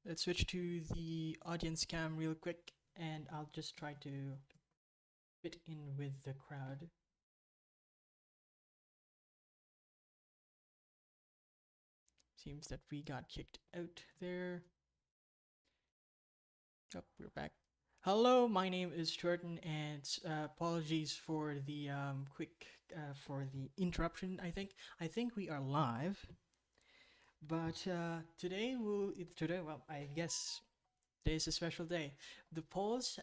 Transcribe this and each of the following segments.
let's switch to the audience cam real quick, and I'll just try to fit in with the crowd. Seems that we got kicked out there. Oh, we're back. Hello, my name is Jordan, and apologies for the for the interruption. I think we are live, but today well, I guess today's a special day. The polls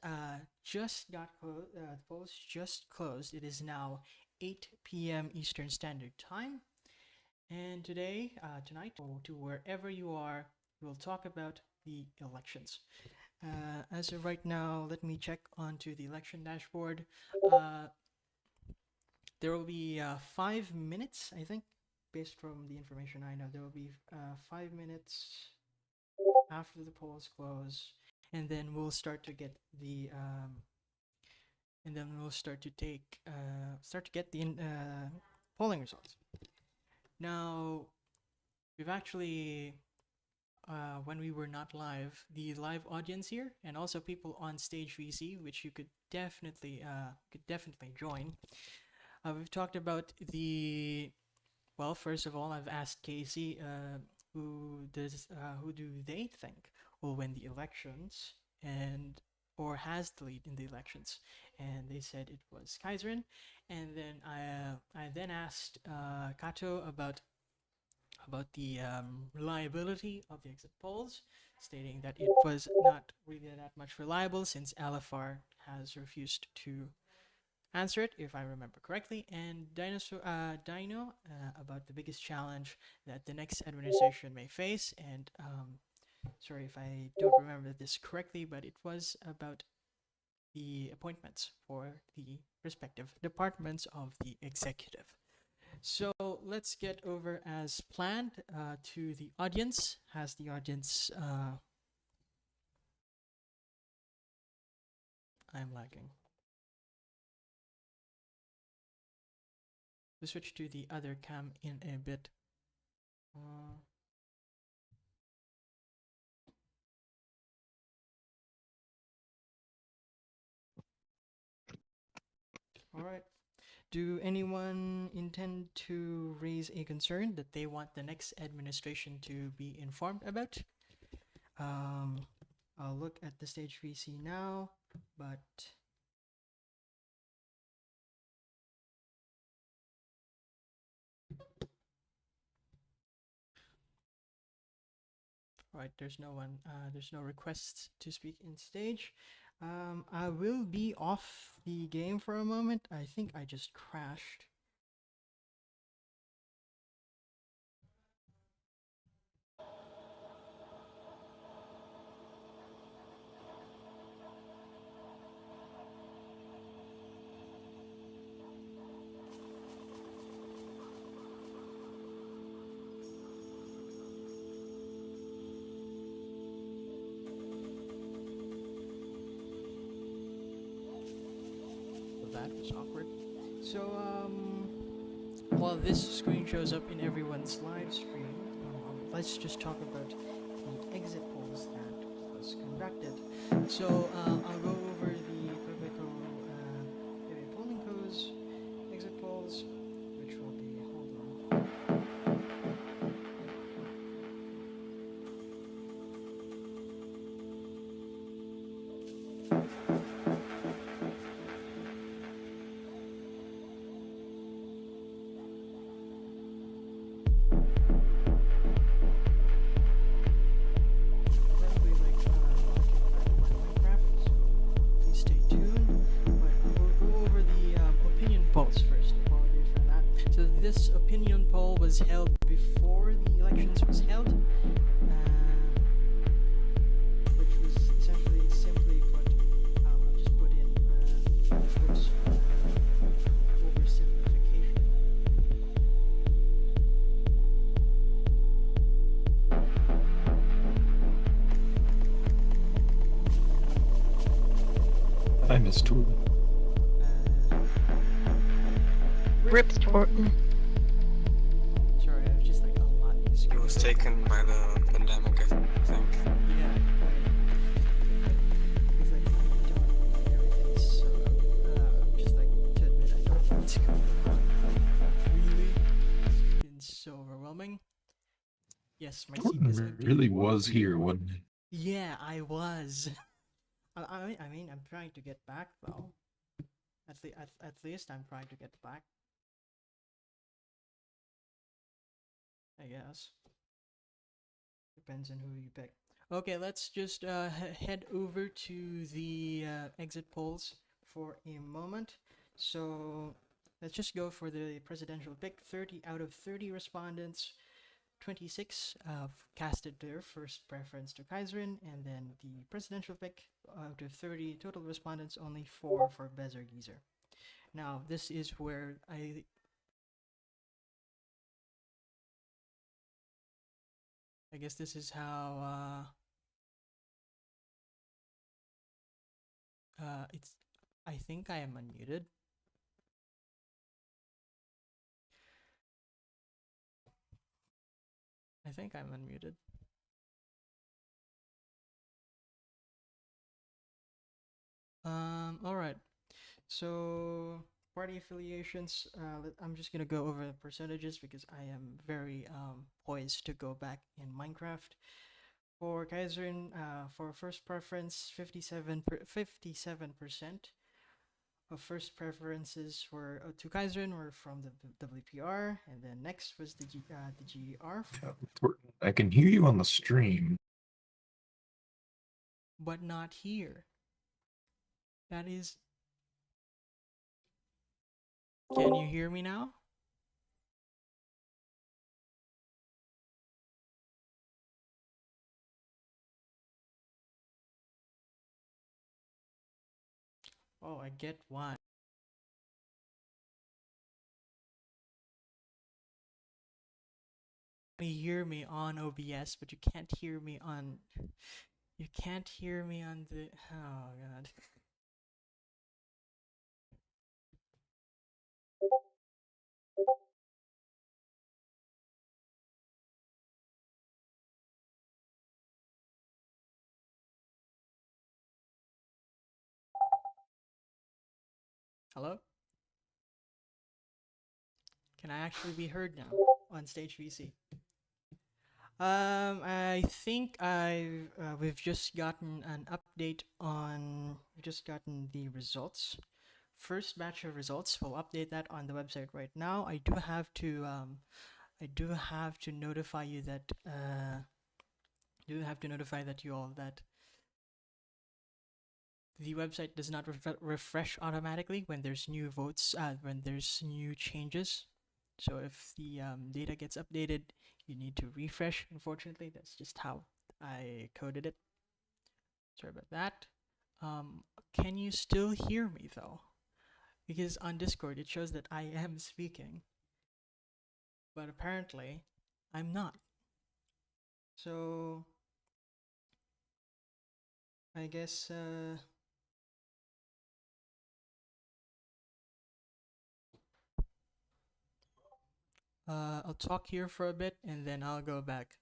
just closed. It is now 8 p.m. Eastern Standard Time, and tonight, to wherever you are, we'll talk about the elections. As of right now, let me check onto the election dashboard. There will be 5 minutes, I think, based from the information I know. There will be 5 minutes after the polls close, and then we'll start to get the polling results. Now, we've actually when we were not live, the live audience here, and also people on stage VC, which you could definitely join. We've talked about well, first of all, I've asked Casey who do they think will win the elections or has the lead in the elections, and they said it was Kaiserin. And then I then asked Kato about the reliability of the exit polls, stating that it was not really that much reliable since LFR has refused to answer it, if I remember correctly. And Dino about the biggest challenge that the next administration may face. And sorry if I don't remember this correctly, but it was about the appointments for the respective departments of the executive. So let's get over as planned to the audience. Has the audience... I'm lagging. We'll switch to the other cam in a bit. All right. Do anyone intend to raise a concern that they want the next administration to be informed about? I'll look at the stage VC now, but right, there's no one. There's no requests to speak in stage. I will be off the game for a moment. I think I just crashed. That was awkward. So, while this screen shows up in everyone's live stream, let's just talk about the exit polls that was conducted. So, I'll go over the Quebeco polling codes, exit polls, which will be, hold on. This opinion poll was held before the elections was held, which was essentially simply put, I'll just put in quotes, oversimplification. I missed two. Rip Torton. Sorry, I was just like a lot. It was taken by the pandemic, I think. Yeah, Yes, my seat is empty. Really was here, wasn't he? Yeah, I was. I mean, I'm trying to get back though. At least I'm trying to get back. I guess. Depends on who you pick. Okay, let's just head over to the exit polls for a moment. So let's just go for the presidential pick. 30 out of 30 respondents, 26 casted their first preference to Kaiserin, and then the presidential pick out of 30 total respondents, only 4 for Bezer Geezer. Now, this is where I guess this is how it's. I think I am unmuted. I think I'm unmuted. All right. So party affiliations. I'm just gonna go over the percentages because I am very poised to go back in Minecraft. For Kaiserin, for first preference, 57% of first preferences were to Kaiserin were from the WPR, and then next was the GR, I can hear you on the stream. but not here. That is. Can you hear me now? Oh, I get one. You hear me on OBS, but you can't hear me on. You can't hear me on the. Oh god. Hello? Can I actually be heard now on stage VC? I think we've just gotten an update on. We've just gotten the results. First batch of results. We'll update that on the website right now. I do have to notify you that you all that the website does not refresh automatically when there's new votes, when there's new changes. So if the data gets updated, you need to refresh. Unfortunately, that's just how I coded it. Sorry about that. Can you still hear me though? Because on Discord it shows that I am speaking, but apparently I'm not. So I guess I'll talk here for a bit and then I'll go back.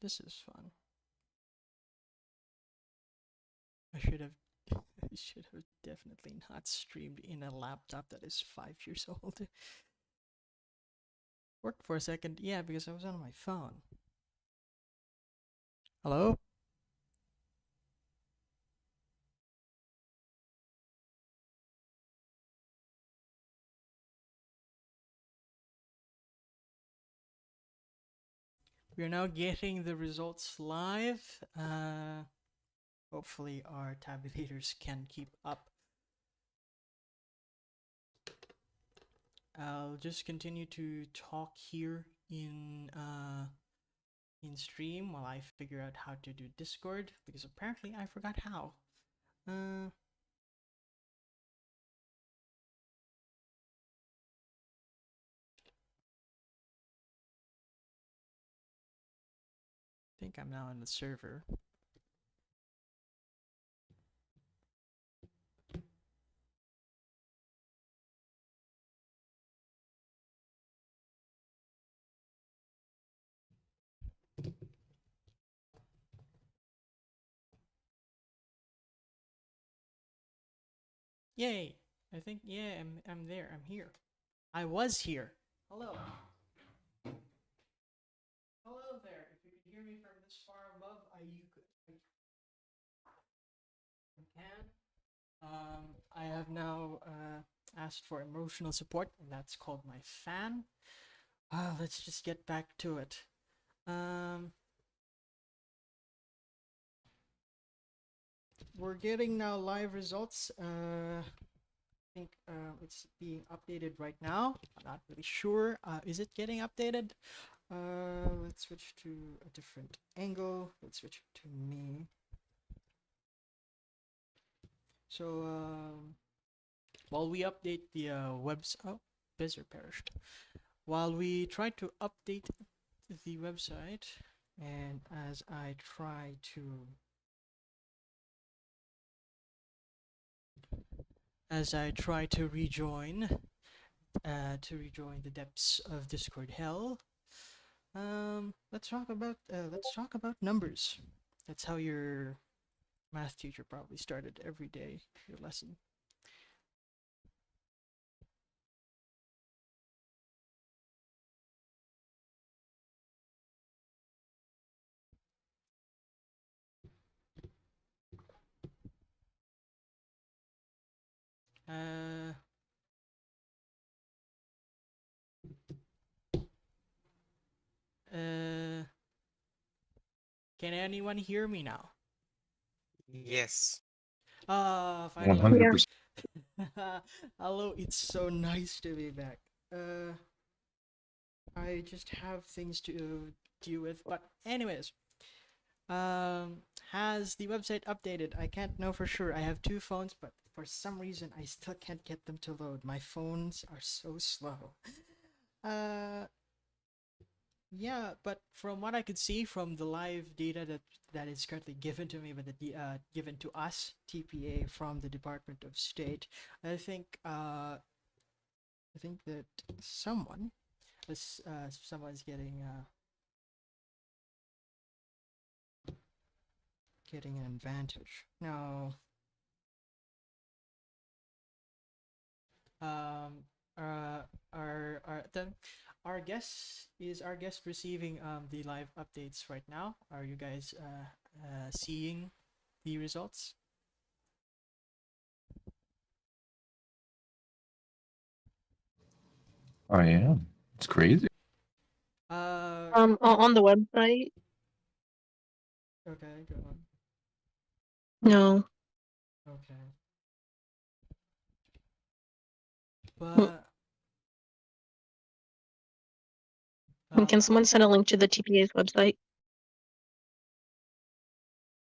This is fun. I should have definitely not streamed in a laptop that is 5 years old. Worked for a second, yeah, because I was on my phone. Hello? We are now getting the results live. Hopefully our tabulators can keep up. I'll just continue to talk here in stream while I figure out how to do Discord, because apparently I forgot how. I think I'm now on the server. Yay! I think yeah, I'm there. I'm here. I was here. Hello. Hello there. If you can hear me from this far above, you can. I have now asked for emotional support, and that's called my fan. Let's just get back to it. We're getting now live results. I think it's being updated right now. I'm not really sure. Is it getting updated? Let's switch to a different angle. Let's switch to me. So while we update the website, oh, Bizzer perished. While we try to update the website, and as I try to rejoin the depths of Discord hell, let's talk about numbers. That's how your math teacher probably started every day your lesson. Uh, uh, can anyone hear me now? Yes. Finally. 100%. Hello, it's so nice to be back. I just have things to deal with, but anyways, has the website updated? I can't know for sure. I have two phones, but for some reason I still can't get them to load. My phones are so slow. Yeah, but from what I could see from the live data that is currently given to me by the given to us TPA from the Department of State, I think that someone's getting an advantage. Now, our guest receiving the live updates right now? Are you guys seeing the results? I am. It's crazy. On the website? Okay, go on. No. Okay. But Can someone send a link to the TPA's website?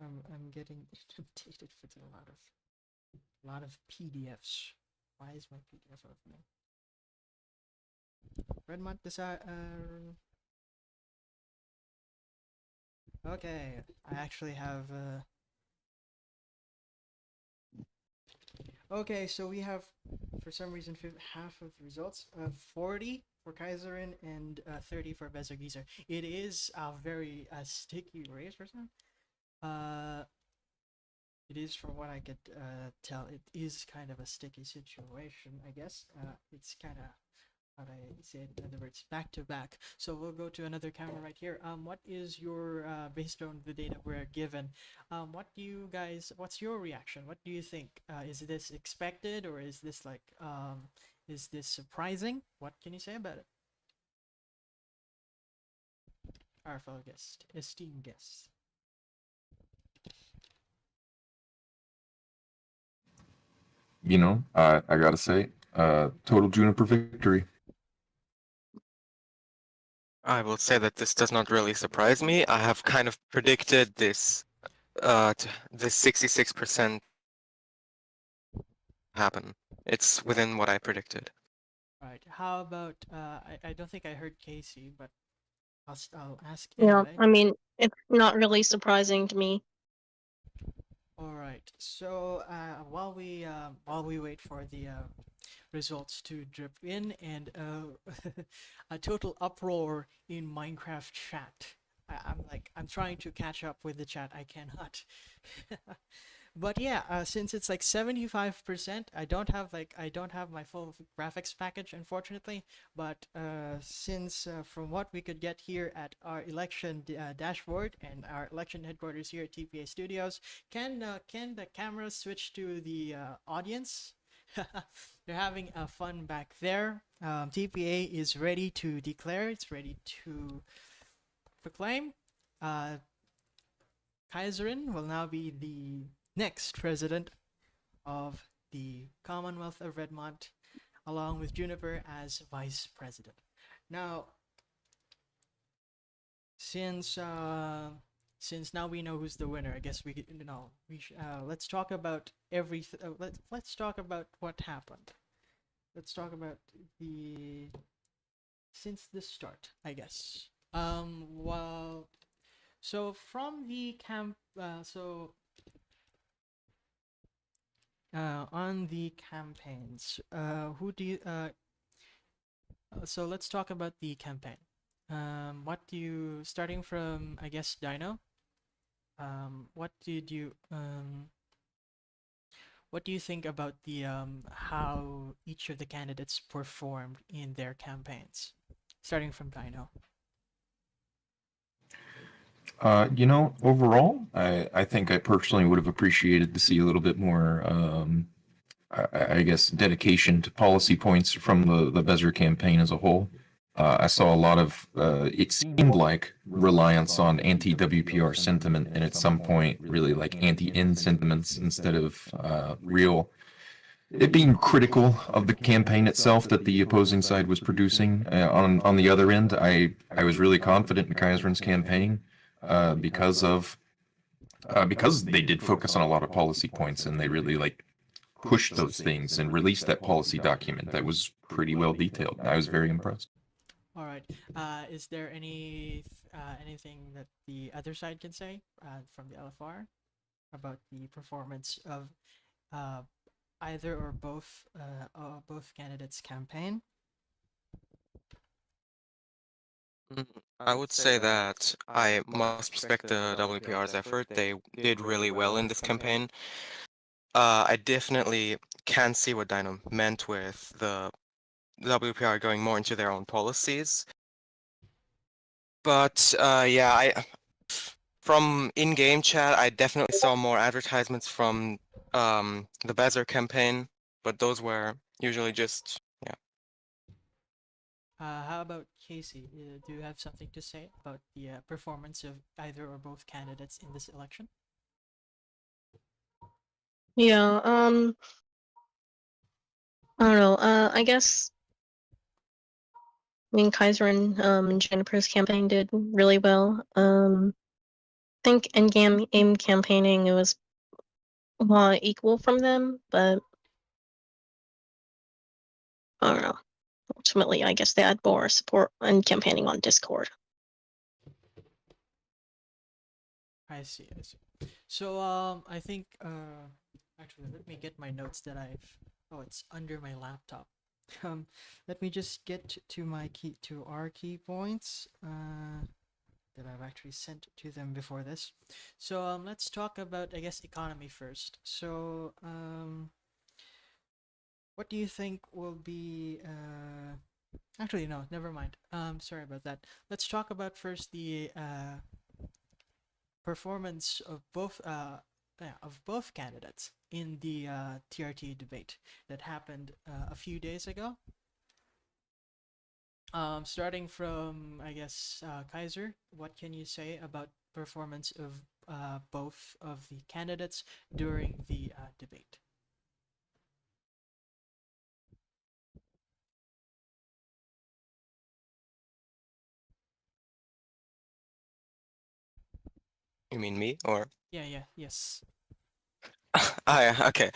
I'm getting inundated with a lot of PDFs. Why is my PDF opening? Redmont decide. Okay, I actually have. Okay, so we have, for some reason, half of the results. 40 for Kaiserin and 30 for Bezogizer. It is a very sticky race for some. It is, from what I could tell, it is kind of a sticky situation, I guess. It's kind of, how do I say it? In other words, back to back. So we'll go to another camera right here. What is your, based on the data we're given, what's your reaction? What do you think? Is this expected, or is this like, is this surprising? What can you say about it? Our fellow guest, esteemed guests. You know, I gotta say, total Juniper victory. I will say that this does not really surprise me. I have kind of predicted this, this 66% happen. It's within what I predicted. Right. How about I don't think I heard Casey, but I'll ask Yeah, anyway. I mean, it's not really surprising to me. All right. So while we wait for the results to drip in, and a total uproar in Minecraft chat. I'm trying to catch up with the chat. I cannot. But yeah, since it's like 75%, I don't have my full graphics package, unfortunately. But since from what we could get here at our election dashboard and our election headquarters here at TPA Studios, can the cameras switch to the audience? They're having fun back there. TPA is ready to declare. It's ready to proclaim. Kaiserin will now be the next president of the Commonwealth of Redmont, along with Juniper as vice president. Now, since now we know who's the winner, I guess we let's talk about let's talk about what happened. Let's talk about the since the start, I guess. Well, so from the camp, on the campaigns, who do you? So let's talk about the campaign. What do you, starting from, I guess, Dino? What did you what do you think about the how each of the candidates performed in their campaigns? Starting from Dino. Overall, I think I personally would have appreciated to see a little bit more, I guess, dedication to policy points from the Bezer campaign as a whole. I saw a lot of, it seemed like, reliance on anti-WPR sentiment, and at some point, really like anti-N sentiments instead of real. It being critical of the campaign itself that the opposing side was producing. On the other end, I was really confident in Kaiserin's campaign because they did focus on a lot of policy points and they really like pushed those things and released that policy document that was pretty well detailed. I was very impressed. All right. Is there anything that the other side can say from the LFR about the performance of either or both candidates' campaign? I would say that I must respect the WPR's effort. They did really well in this campaign. I definitely can see what Dino meant with the WPR going more into their own policies. But yeah, from in-game chat, I definitely saw more advertisements from the Bezer campaign, but those were usually just, yeah. How about Casey? Do you have something to say about the performance of either or both candidates in this election? Yeah, I don't know. I guess, I mean, Kaiserin and Juniper's campaign did really well. I think in game campaigning it was equal from them, but I don't know. Ultimately, I guess they had more support and campaigning on Discord. I see. So I think actually let me get my notes that oh, it's under my laptop. Let me just get to our key points that I've actually sent to them before this. So let's talk about, I guess, economy first. So what do you think will be actually no, never mind. Sorry about that. Let's talk about first the performance of both candidates in the TRT debate that happened a few days ago. Starting from, I guess, Kaiser, what can you say about performance of both of the candidates during the debate? You mean me or? Yes. Okay.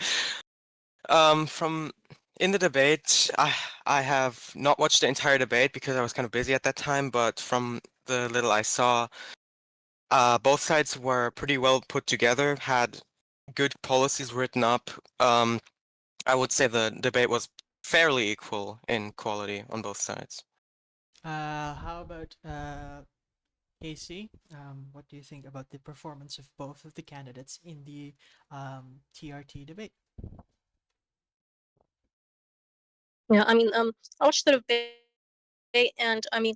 From in the debate, I have not watched the entire debate because I was kind of busy at that time, but from the little I saw, both sides were pretty well put together, had good policies written up. I would say the debate was fairly equal in quality on both sides. How about Casey, what do you think about the performance of both of the candidates in the TRT debate? Yeah, I mean, I watched the debate, and I mean,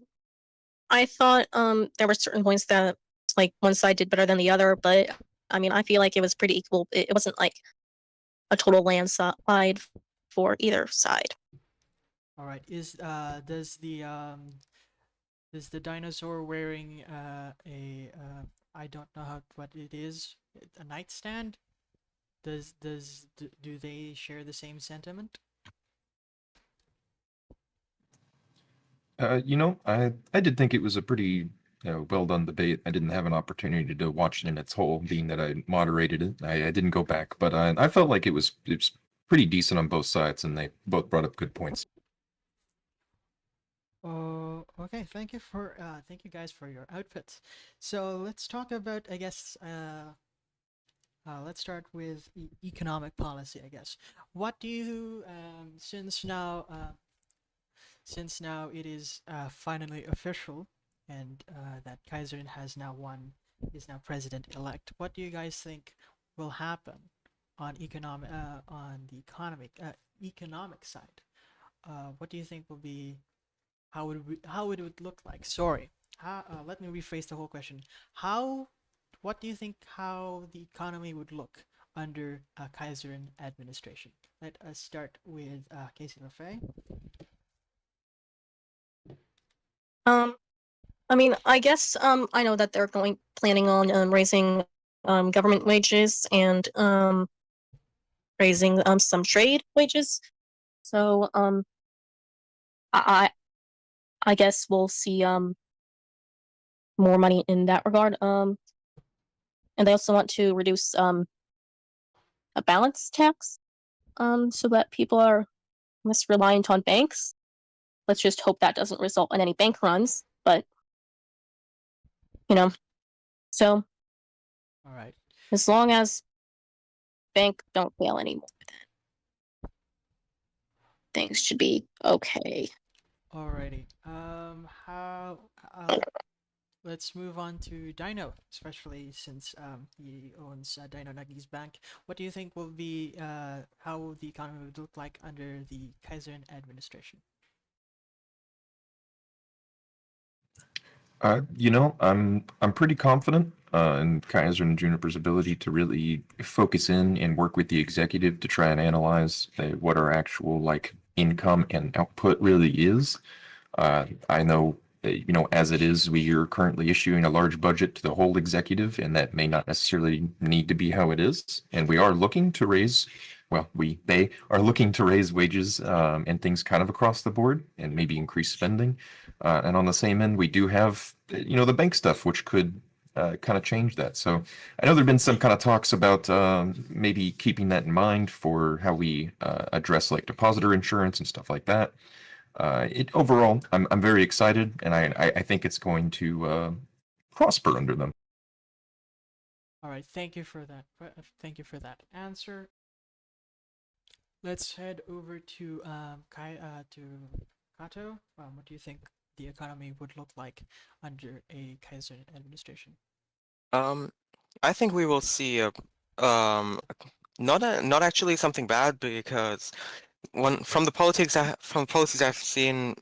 I thought there were certain points that like one side did better than the other, but I mean, I feel like it was pretty equal. It wasn't like a total landslide for either side. All right. Does the dinosaur wearing I don't know what it is, a nightstand? Do they share the same sentiment? I did think it was a pretty well done debate. I didn't have an opportunity to watch it in its whole, being that I moderated it. I didn't go back, but I felt like it was pretty decent on both sides, and they both brought up good points. Oh, okay. Thank you guys for your outputs. So let's talk about, I guess, let's start with economic policy, I guess. What do you, since now it is finally official, and that Kaiserin has now won, is now president-elect, what do you guys think will happen on economic side? What do you think will be, how it would look like? Sorry, let me rephrase the whole question. What do you think how the economy would look under a Kaiserin administration? Let us start with Casey LaFay. I mean, I guess I know that they're planning on raising government wages and raising some trade wages. So I I guess we'll see more money in that regard. And they also want to reduce a balance tax so that people are less reliant on banks. Let's just hope that doesn't result in any bank runs, but so All right. as long as bank don't fail anymore, then things should be okay. Alrighty. Let's move on to Dino, especially since he owns Dino Nuggies Bank. What do you think will be how the economy would look like under the Kaiserin administration? I'm pretty confident in Kaiser and Juniper's ability to really focus in and work with the executive to try and analyze what our actual like income and output really is. I know that, as it is, we are currently issuing a large budget to the whole executive, and that may not necessarily need to be how it is. And we are looking to raise, well, they are looking to raise wages and things kind of across the board and maybe increase spending. And on the same end, we do have, the bank stuff, which could kind of change that. So I know there've been some kind of talks about maybe keeping that in mind for how we address like depositor insurance and stuff like that. Overall, I'm very excited, and I think it's going to prosper under them. All right. Thank you for that. Thank you for that answer. Let's head over to to Kato. What do you think the economy would look like under a Kaiser administration? I think we will see not actually something bad, because from the policies I've seen,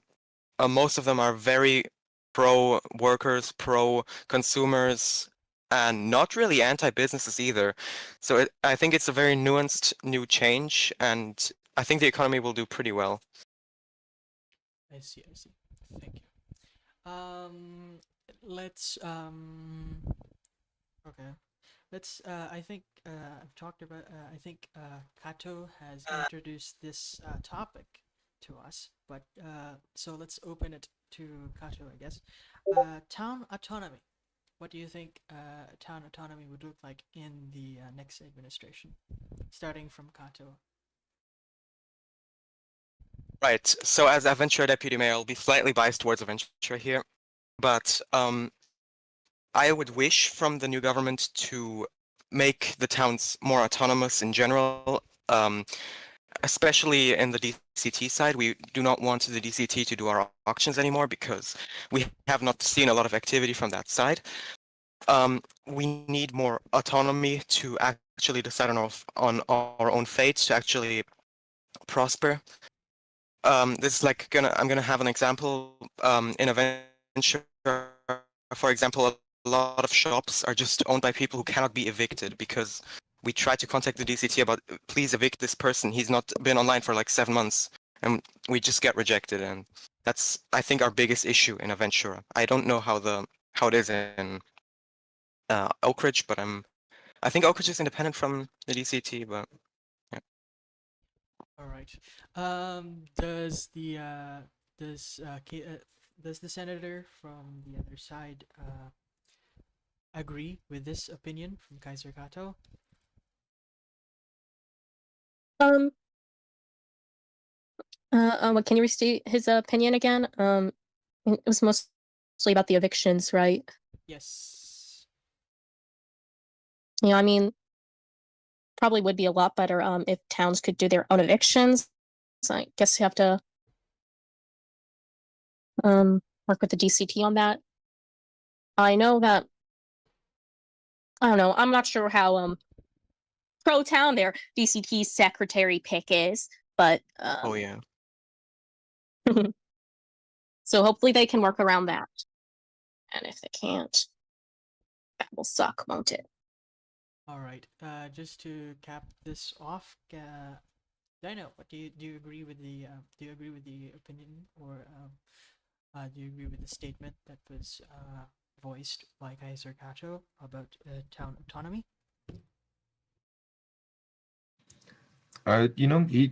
most of them are very pro workers, pro consumers, and not really anti-businesses either. So I think it's a very nuanced new change, and I think the economy will do pretty well. I see. Thank you. Let's okay. Let's I think I've talked about I think Kato has introduced this topic to us, but so let's open it to Kato, I guess. Town autonomy. What do you think town autonomy would look like in the next administration? Starting from Kato. Right. So as Aventura Deputy Mayor, I'll be slightly biased towards Aventura here, but I would wish from the new government to make the towns more autonomous in general. especially in the DCT side, we do not want the DCT to do our auctions anymore because we have not seen a lot of activity from that side. We need more autonomy to actually decide on our own fate, to actually prosper. This is like I'm gonna have an example. In a venture, for example, a lot of shops are just owned by people who cannot be evicted because we tried to contact the DCT about please evict this person. He's not been online for like 7 months, and we just get rejected. And that's, I think, our biggest issue in Aventura. I don't know how it is in Oak Ridge, but I think Oak Ridge is independent from the DCT, but yeah. All right. Does the senator from the other side agree with this opinion from Kaiser Kato? What can you restate his opinion again? It was mostly about the evictions, right? Yes. I mean, probably would be a lot better if towns could do their own evictions. So I guess you have to work with the DCT on that. I know that I don't know. I'm not sure how pro town their DCT secretary pick is, but Oh yeah. so hopefully they can work around that. And if they can't, that will suck, won't it? All right. Just to cap this off, Dino, what do you agree with the opinion, or do you agree with the statement that was voiced by Kaiser Kato about town autonomy?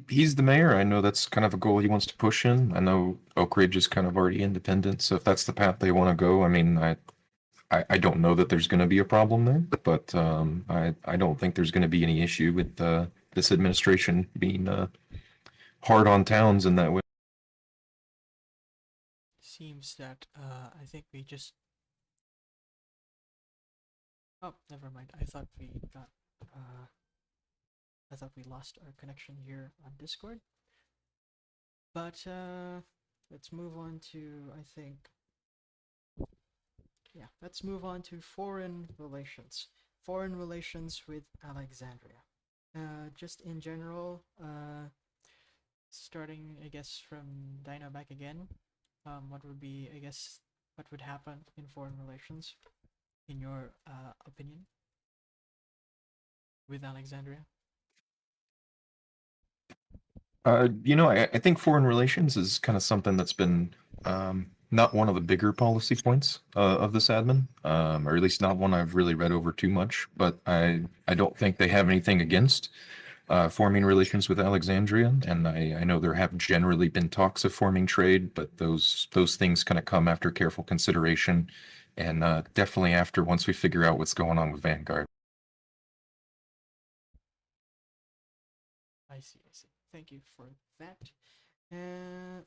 He's the mayor. I know that's kind of a goal he wants to push in. I know Oak Ridge is kind of already independent, so if that's the path they want to go, I mean, I don't know that there's going to be a problem there, but I don't think there's going to be any issue with this administration being hard on towns in that way. Seems that I think we just. Oh, never mind. I thought we got. I thought we lost our connection here on Discord. But let's move on to, I think. Yeah, let's move on to foreign relations. Foreign relations with Alexandria. Just in general, starting, I guess, from Dino back again, what would be, I guess, what would happen in foreign relations, in your opinion, with Alexandria? I think foreign relations is kind of something that's been not one of the bigger policy points of this admin, or at least not one I've really read over too much. But I don't think they have anything against forming relations with Alexandria, and I know there have generally been talks of forming trade, but those things kind of come after careful consideration, and definitely after once we figure out what's going on with Vanguard. I see, I see. Thank you for that. Uh,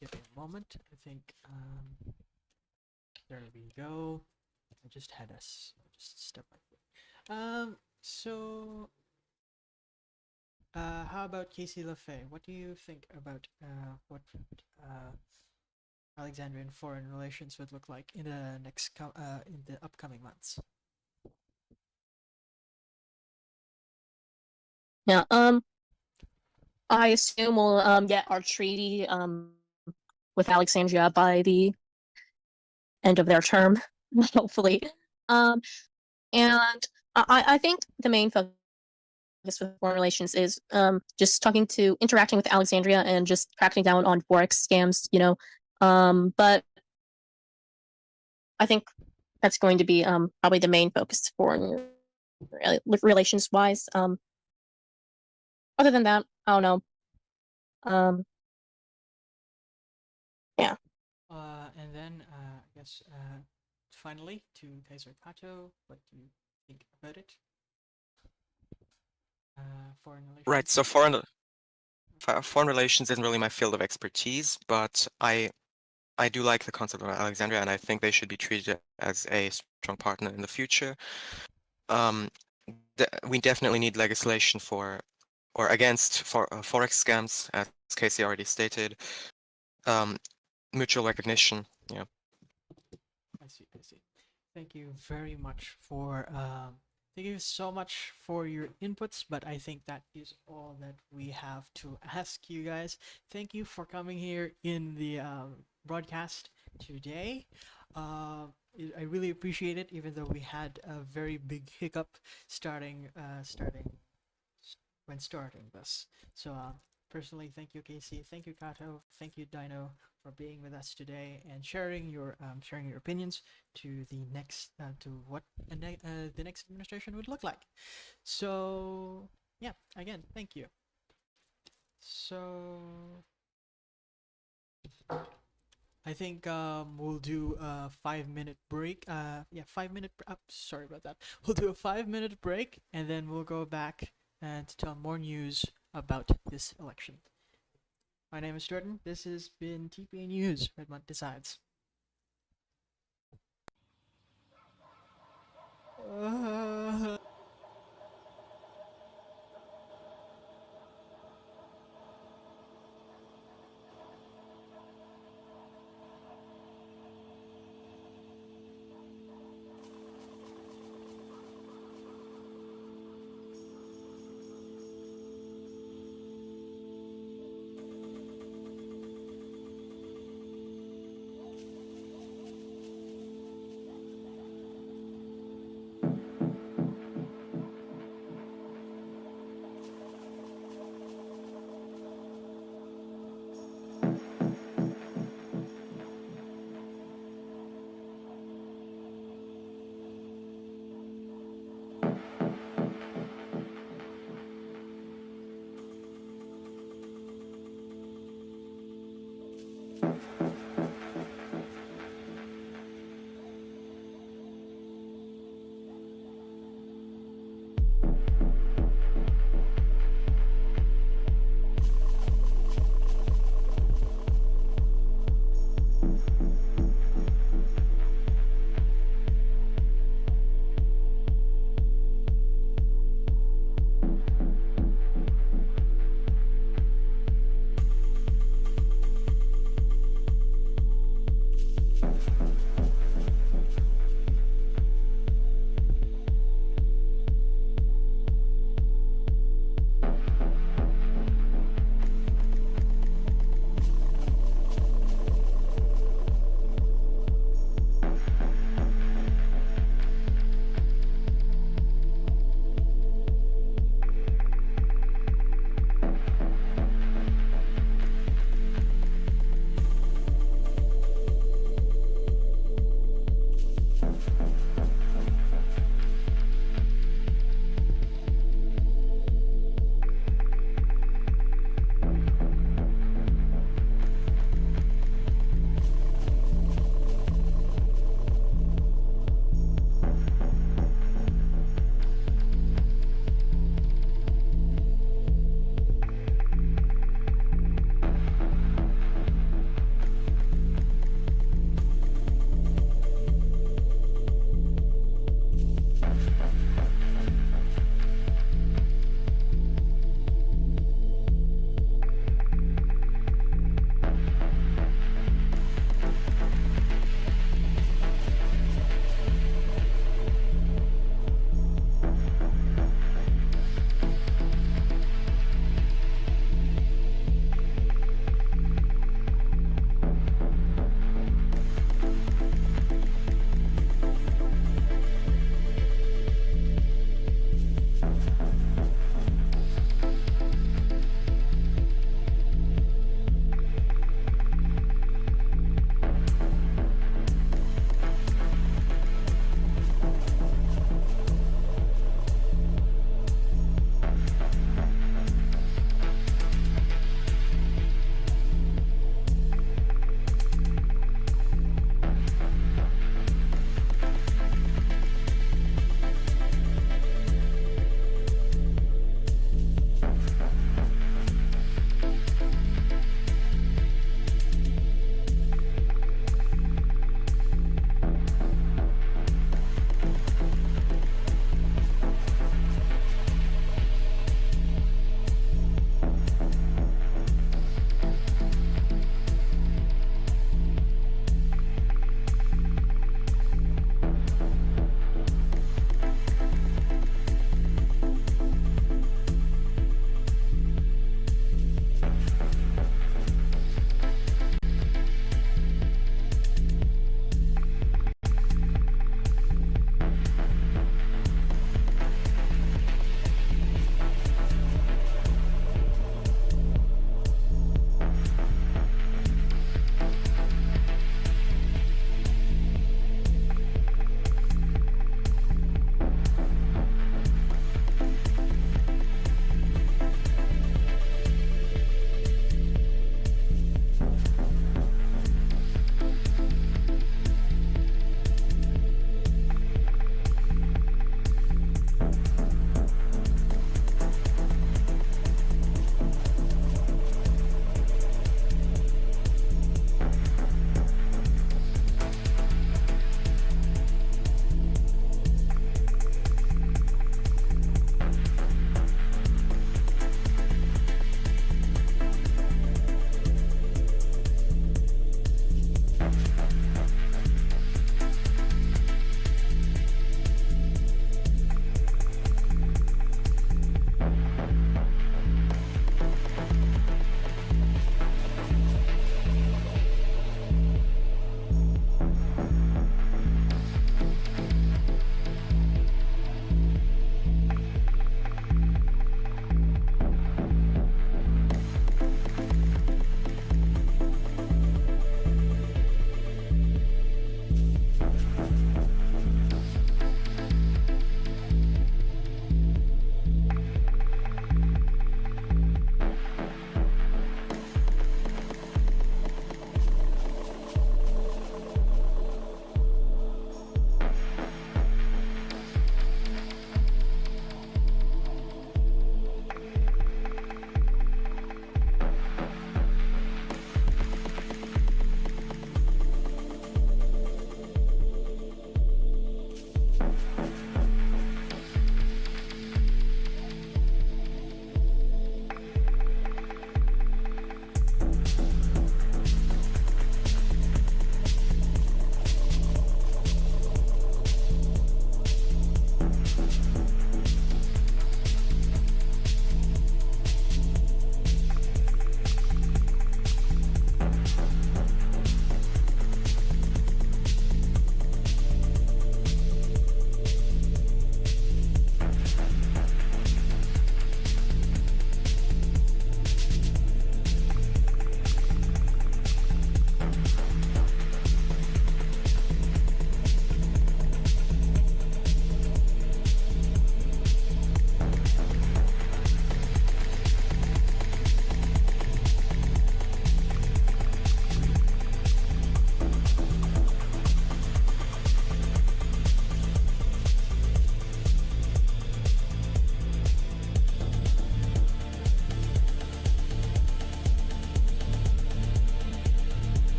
give me a moment. I think there we go. I just had us just step by foot. So how about Casey LaFay? What do you think about what Alexandrian foreign relations would look like in the in the upcoming months? Yeah, I assume we'll get our treaty with Alexandria by the end of their term, hopefully. And I think the main focus with foreign relations is just interacting with Alexandria and just cracking down on forex scams, but I think that's going to be probably the main focus foreign relations wise. Other than that, I don't know. Yeah. And then I guess finally to Kaiser Kato, what do you think about it? Foreign relations. Right. So foreign relations isn't really my field of expertise, but I do like the concept of Alexandria, and I think they should be treated as a strong partner in the future. we definitely need legislation for or against forex scams, as Casey already stated. Mutual recognition. Yeah. I see. I see. Thank you very much for thank you so much for your inputs, but I think that is all that we have to ask you guys. Thank you for coming here in the broadcast today. I really appreciate it, even though we had a very big hiccup when starting this. So personally, thank you, Casey. Thank you, Kato. Thank you, Dino, for being with us today and sharing your opinions to the next to what the next administration would look like. So yeah, again, thank you. So I think we'll do a 5 minute break. Yeah, 5 minute. Sorry about that. We'll do a 5 minute break, and then we'll go back and to tell more news about this election. My name is Jordan. This has been TPA News. Redmont decides.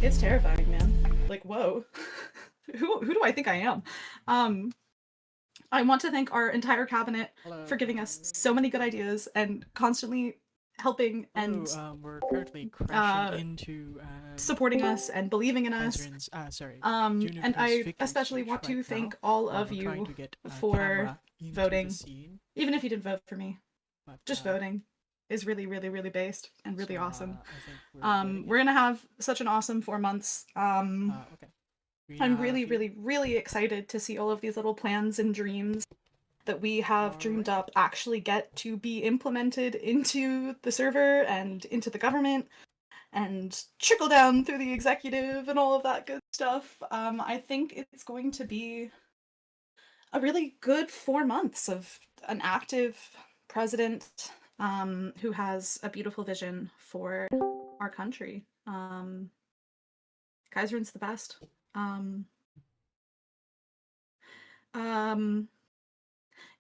It's terrifying, man. Like, whoa. who do I think I am? I want to thank our entire cabinet for giving us so many good ideas and constantly helping and we're currently crashing into supporting us and believing in us. sorry. And Juniper's I victory especially speech want to right thank now, all while of we're trying you to get, for camera into the voting. scene. Even if you didn't vote for me, But, just voting is really, really, really based and really so, awesome. I think we're getting We're gonna have such an awesome 4 months. okay. We now I'm have really, you. really, really excited to see all of these little plans and dreams that we have dreamed up actually get to be implemented into the server and into the government and trickle down through the executive and all of that good stuff. I think it's going to be a really good 4 months of an active president who has a beautiful vision for our country. Kaiserin's the best.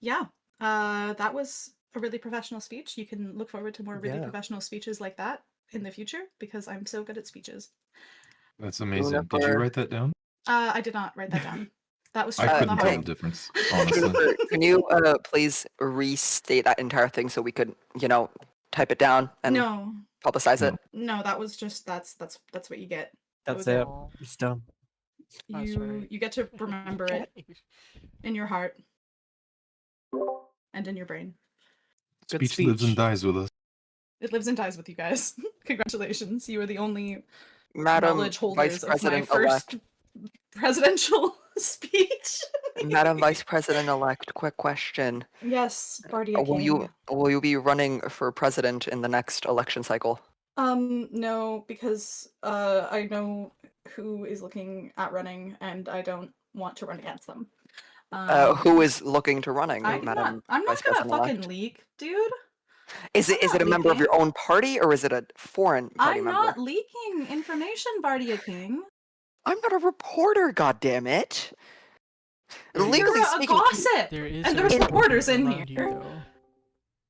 Yeah, that was a really professional speech. You can look forward to more really professional speeches like that in the future because I'm so good at speeches. That's amazing. Did you write that down? I did not write that down. That was I straight from couldn't the tell heart. the difference, honestly. Juniper, can you please restate that entire thing so we could, type it down and No, publicize it? no, that was just that's what you get. That That's was it. It's done. You get to remember it in your heart and in your brain. Good Speech lives and speech. dies with us. It lives and dies with you guys. Congratulations, you are the only Madam knowledge Vice holders of my President first elect. presidential speech. Madam Vice President elect, quick question. Yes, Bardia Will King. you be running for president in the next election cycle? No, because I know who is looking at running, and I don't want to run against them. Who is looking to running, I'm Madam not Vice gonna President fucking elect? leak, dude. Is I'm it not a member of your leaking. own party or is it a foreign party I'm member? not leaking information, Bardia King. I'm not a reporter, goddammit. Legally You're a speaking, gossip, There is and a there's reporter reporters in around you, here.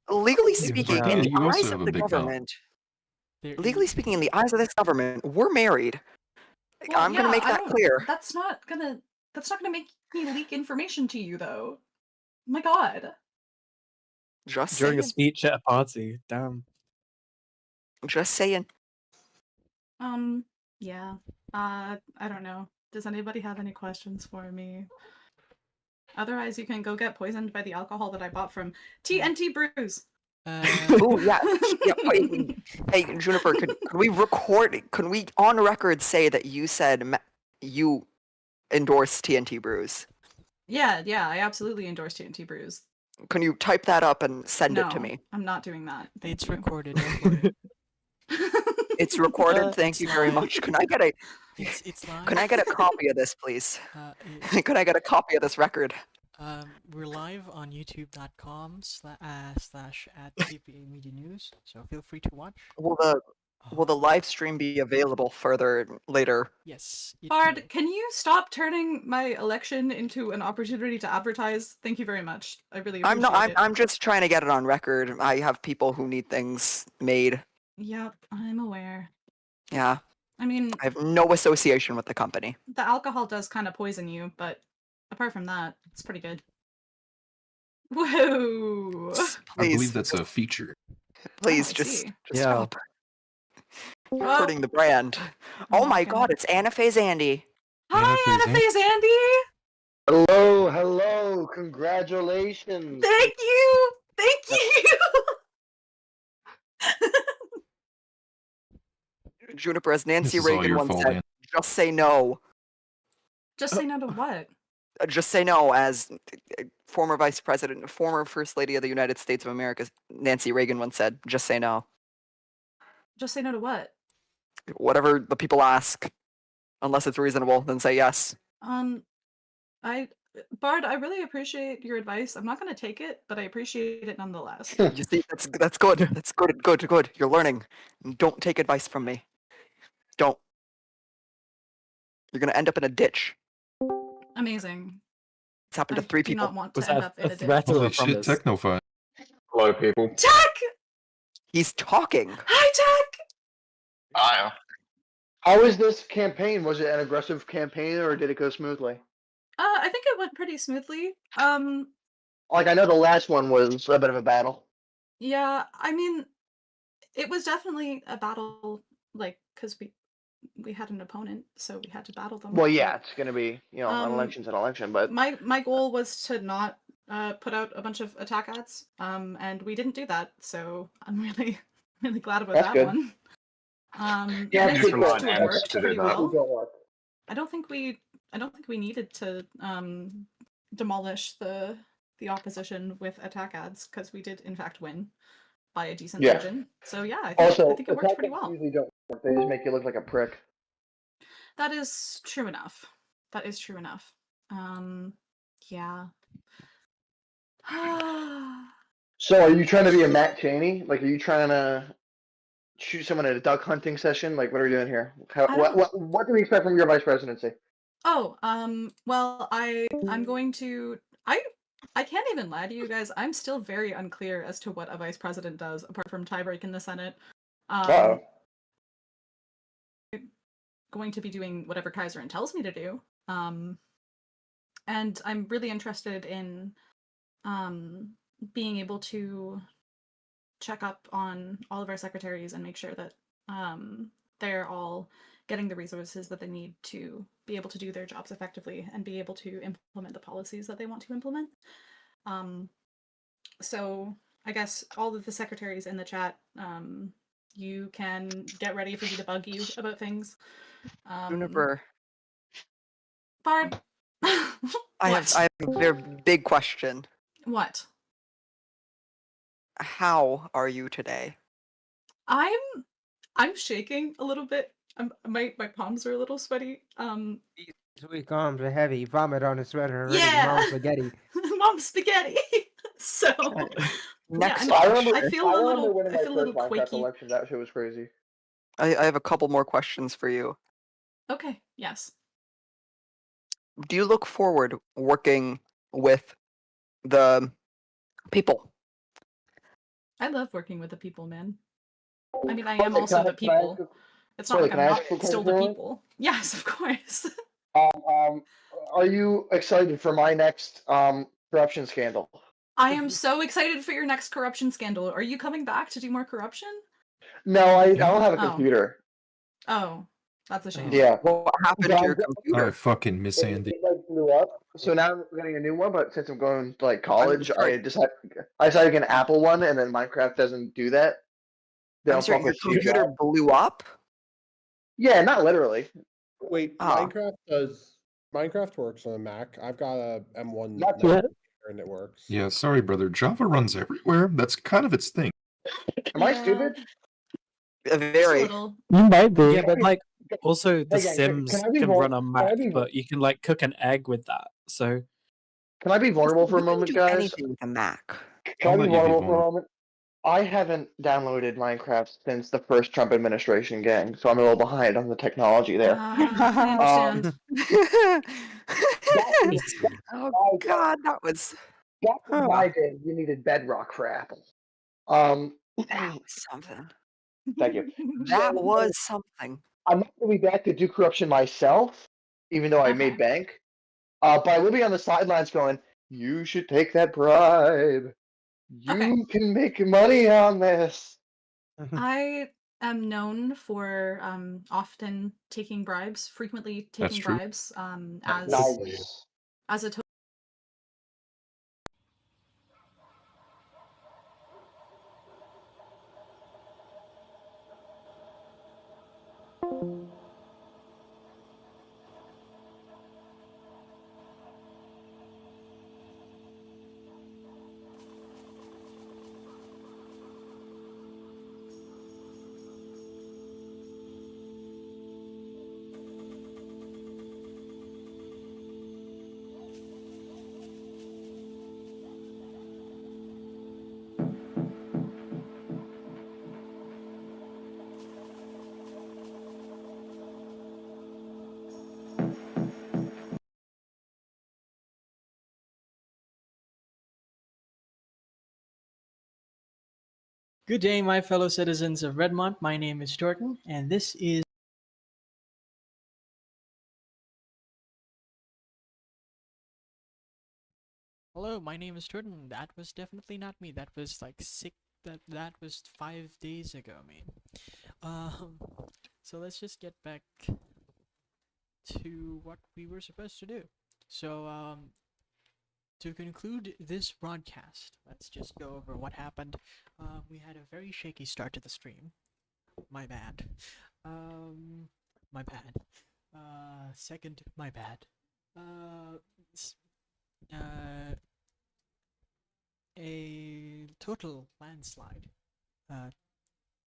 though. legally Yeah, speaking, Bardia, in the you also eyes have of a the big mouth. government, There legally speaking, in the eyes of this government, we're married. Well, I'm gonna yeah, make I that don't- clear. That's not gonna make me leak information to you, though. My God. Just During a saying. speech at a party. Damn. Just saying. Yeah. I don't know. Does anybody have any questions for me? Otherwise, you can go get poisoned by the alcohol that I bought from TNT Brews. Oh yeah, yeah. Hey, Juniper, could we record? Could we on record say that you said you endorse TNT Brews? Yeah, I absolutely endorse TNT Brews. Can you type that up and send No, it to me? I'm not doing that. Thank It's you. recorded. Don't worry. It's recorded. Thank It's you very live. much. Can I get a? It's live. Can I get a copy of this, please? It, Can I get a copy of this record? we're live on youtube.com/@TPA Media News, so feel free to watch. Will the live stream be available further later? Yes. it Bard, will. can you stop turning my election into an opportunity to advertise? Thank you very much. I really appreciate it. I'm just trying to get it on record. I have people who need things made. Yep, I'm aware. Yeah, I mean, I have no association with the company. the alcohol does kind of poison you, but apart from that, it's pretty good. Whoa! I believe Please, that's a feature. please, I just see. Yeah. stop Well, hurting the brand. I'm Oh not my gonna- god, it's Anaphase Andy. Hi, Anaphase Andy! Hello, hello, congratulations. Thank you! Thank you! Juniper, as Nancy This is all Reagan your once fault, said, Ann. just say no. Just say no to what? Just say no, as former Vice President, former First Lady of the United States of America, Nancy Reagan once said, just say no. Just say no to what? Whatever the people ask, unless it's reasonable, then say yes. Bard, I really appreciate your advice. I'm not going to take it, but I appreciate it nonetheless. You see, that's good. That's good. You're learning. Don't take advice from me. Don't. You're gonna end up in a ditch. Amazing. It's happened I to 3 do people. not want Was to end that up in a a ditch. threat or Holy a shit, promise? Technofi. Hello, people. Tech! He's talking. Hi, Tech! How was this campaign? Was it an aggressive campaign or did it go smoothly? I think it went pretty smoothly. Like, I know the last one was a bit of a battle. Yeah, I mean, it was definitely a battle, like, because we had an opponent, so we had to battle them. Well, yeah, but it's going to be, an Um, election's an election, but my goal was to not put out a bunch of attack ads, and we didn't do that, so I'm really glad about That's that good. one. Yeah, And it's it good seems for to have ads worked to do pretty that. well. I don't think we needed to demolish the opposition with attack ads because we did in fact win by a decent Yeah. margin. So yeah, I Also, think it worked pretty attack ads well. usually don't work. They just make you look like a prick. That is true enough. Yeah. So, are you trying to be a Matt Cheney? Like, are you trying to shoot someone at a duck hunting session? Like, what are we doing here? I don't- What do we expect from your vice presidency? Oh, well, I'm going to I can't even lie to you guys. I'm still very unclear as to what a vice president does apart from tiebreak in the Senate. Uh-oh. Going to be doing whatever Kaiserin tells me to do. And I'm really interested in being able to check up on all of our secretaries and make sure that they're all getting the resources that they need to be able to do their jobs effectively and be able to implement the policies that they want to implement. So I guess all of the secretaries in the chat, you can get ready for me to bug you about things. Juniper, Bard. I have a very big question. What? How are you today? I'm shaking a little bit. My palms are a little sweaty. Sweet arms are heavy. Vomit on a sweater already. Yeah. Mom spaghetti. Mom spaghetti. So Next yeah, I I remember, feel a little winning my I feel a little first Minecraft quaky. election. That shit was crazy. I have a couple more questions for you. Okay, yes. Do you look forward working with the people? I love working with the people, man. I mean, I Okay, am also can I- the can I ask people. a- It's not Wait, like can I'm I not ask a still the question? people. Yes, of course. Are you excited for my next corruption scandal? I am so excited for your next corruption scandal. Are you coming back to do more corruption? No, I don't have a Oh. computer. Oh, that's a shame. Yeah. What happened to your I computer? fucking miss Andy. It like blew up. So now I'm getting a new one, but since I'm going to like college, sorry. I decided to get an Apple one, and then Minecraft doesn't do that. They I'm don't sorry, fuck your with Steve computer Jobs. blew up? Yeah, not literally. Wait, Ah. Minecraft works on a Mac. I've got a M1 Not network and it works. Yeah, sorry, brother. Java runs everywhere. That's kind of its thing. Am I Yeah. stupid? Just a Very. little. You might be. Yeah, Yeah, but like also the Hey, gang, Sims can I be can vul- run on can I Mac, be- but you can like cook an egg with that. So Can I be vulnerable for a You can moment, do guys? anything with a Mac. Can I'll I be let you be vulnerable for a vulnerable. moment? I haven't downloaded Minecraft since the first Trump administration, gang, so I'm a little behind on the technology there. I understand. Oh God, that was Back in Huh. my day, you needed Bedrock for Apple. that was something. Thank you. That So, was something. I'm not going to be back to do corruption myself, even though I made Okay. bank. But I will be on the sidelines going, you should take that bribe. You Okay. can make money on this. I am known for often taking bribes, frequently That's taking true. bribes Nice. as a token. Good day, my fellow citizens of Redmont. My name is Jordan, and this is Hello, my name is Jordan. That was definitely not me. That was like sick. That was 5 days ago, man. Um, so let's just get back to what we were supposed to do. So, to conclude this broadcast, let's just go over what happened. We had a very shaky start to the stream. My bad. My bad. Second, my bad. A total landslide.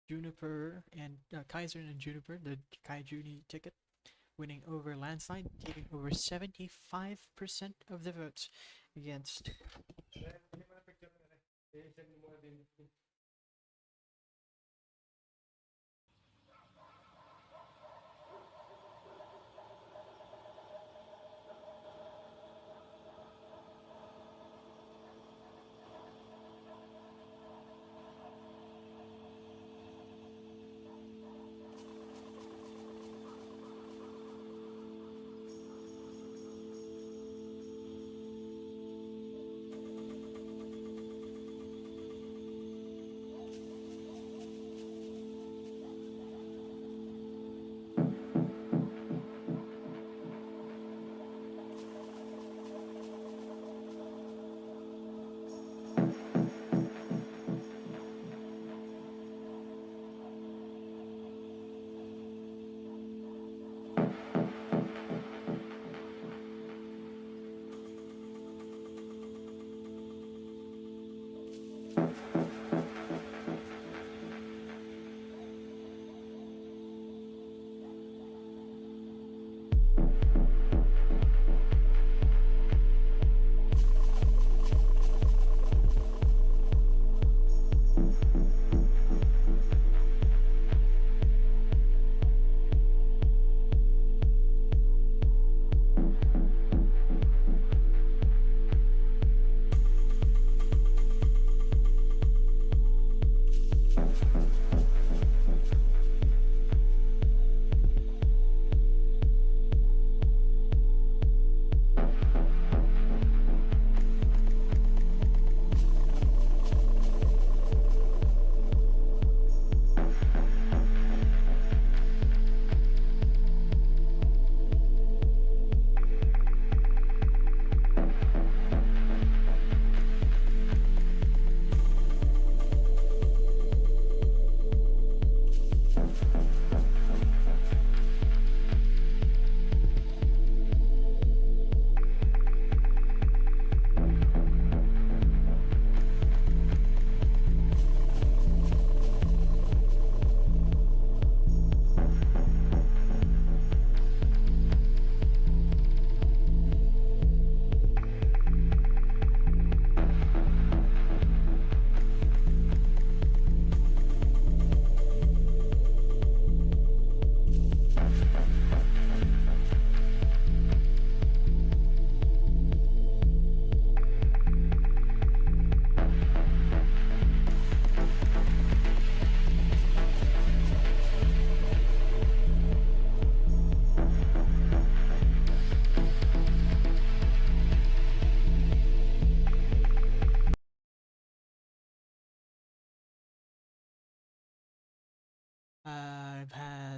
Juniper and Kaiser and Juniper, the Kaijuni ticket, winning over landslide, taking over 75% of the votes against.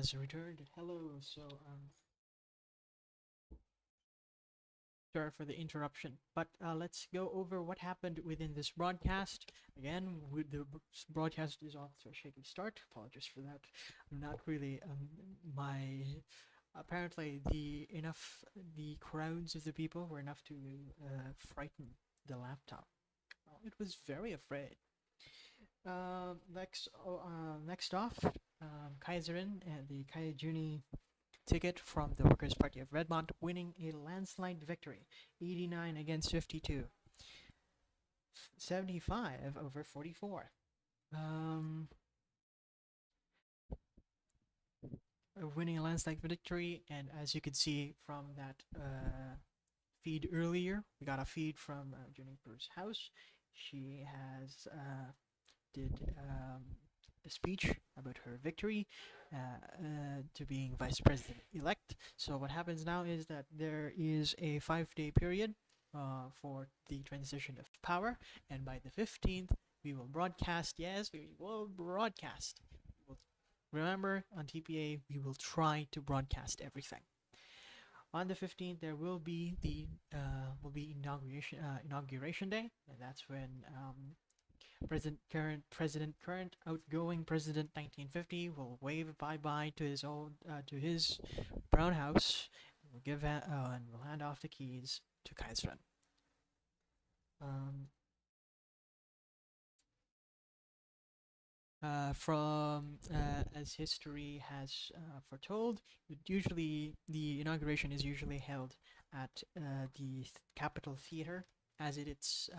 has returned. Hello. So sorry for the interruption, but let's go over what happened within this broadcast. Again, with the broadcast is off to a shaky start. Apologies for that. I'm not really my. Apparently, the crowds of the people were enough to frighten the laptop. Well, it was very afraid. Next off, Kaiserin and the Kaijuni ticket from the Workers' Party of Redmont winning a landslide victory, 89 against 52, 75 over 44. Winning a landslide victory, and as you could see from that feed earlier, we got a feed from Juniper's house. She has did a speech about her victory to being vice president elect. So what happens now is that there is a 5-day period for the transition of power, and by the 15th we will broadcast. Yes, we will broadcast. Remember, on TPA we will try to broadcast everything. On the 15th there will be the inauguration day, and that's when current outgoing president 1950 will wave bye-bye to his old to his brown house, and will give and will hand off the keys to Kaiserin. As history has foretold, the inauguration is usually held at the Capitol Theater, as it's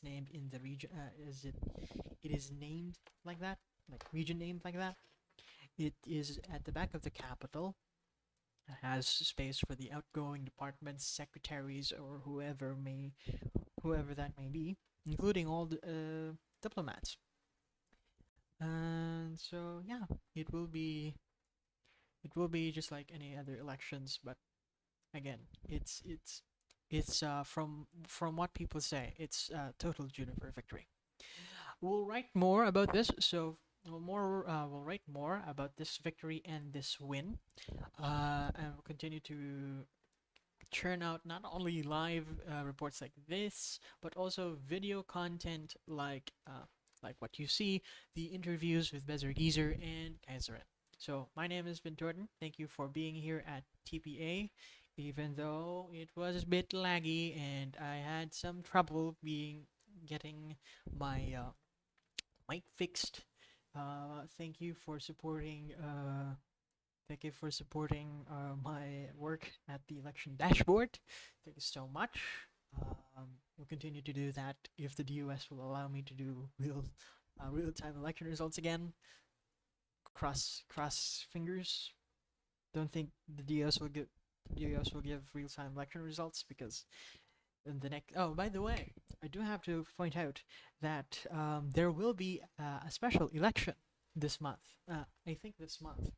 named in the region, as it is named like that, like region named like that. It is at the back of the Capitol. It has space for the outgoing departments, secretaries, or whoever that may be, including all the diplomats. And so yeah, it will be just like any other elections, but again, it's from what people say, it's total Juniper victory. We'll write more about this, so we'll write more about this victory and this win, and we'll continue to churn out not only live reports like this, but also video content like what you see, the interviews with Bezer Geezer and Kaiserin. So my name has been Jordan. Thank you for being here at TPA, even though it was a bit laggy and I had some trouble getting my mic fixed. Thank you for supporting my work at the election dashboard. Thank you so much. We'll continue to do that if the DOS will allow me to do real-time election results again. Cross fingers. Don't think the DOS will give real-time election results, because in the next. Oh, by the way, I do have to point out that there will be a special election this month. I think this month.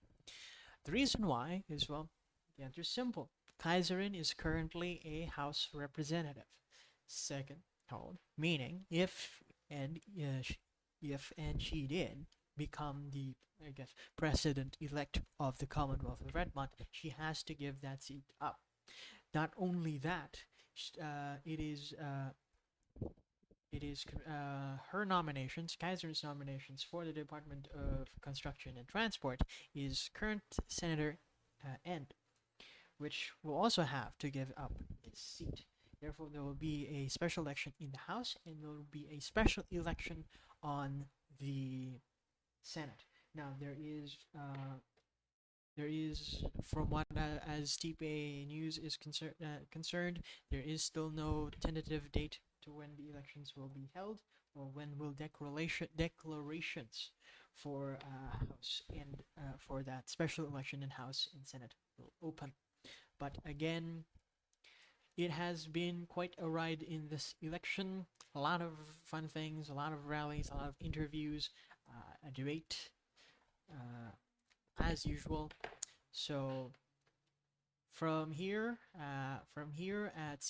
The reason why is, well, the answer is simple. Kaiserin is currently a House representative, second hold, meaning if she did become the, I guess, president-elect of the Commonwealth of Redmont, she has to give that seat up. Not only that, it is her nominations, Kaiserin's nominations for the Department of Construction and Transport is current Senator End, which will also have to give up his seat. Therefore, there will be a special election in the House, and there will be a special election on the Senate. Now, there is, from what as TPA News is concerned, there is still no tentative date to when the elections will be held, or when will declarations for House and for that special election in House and Senate will open. But again, it has been quite a ride in this election. A lot of fun things, a lot of rallies, a lot of interviews, a debate, as usual. So from here at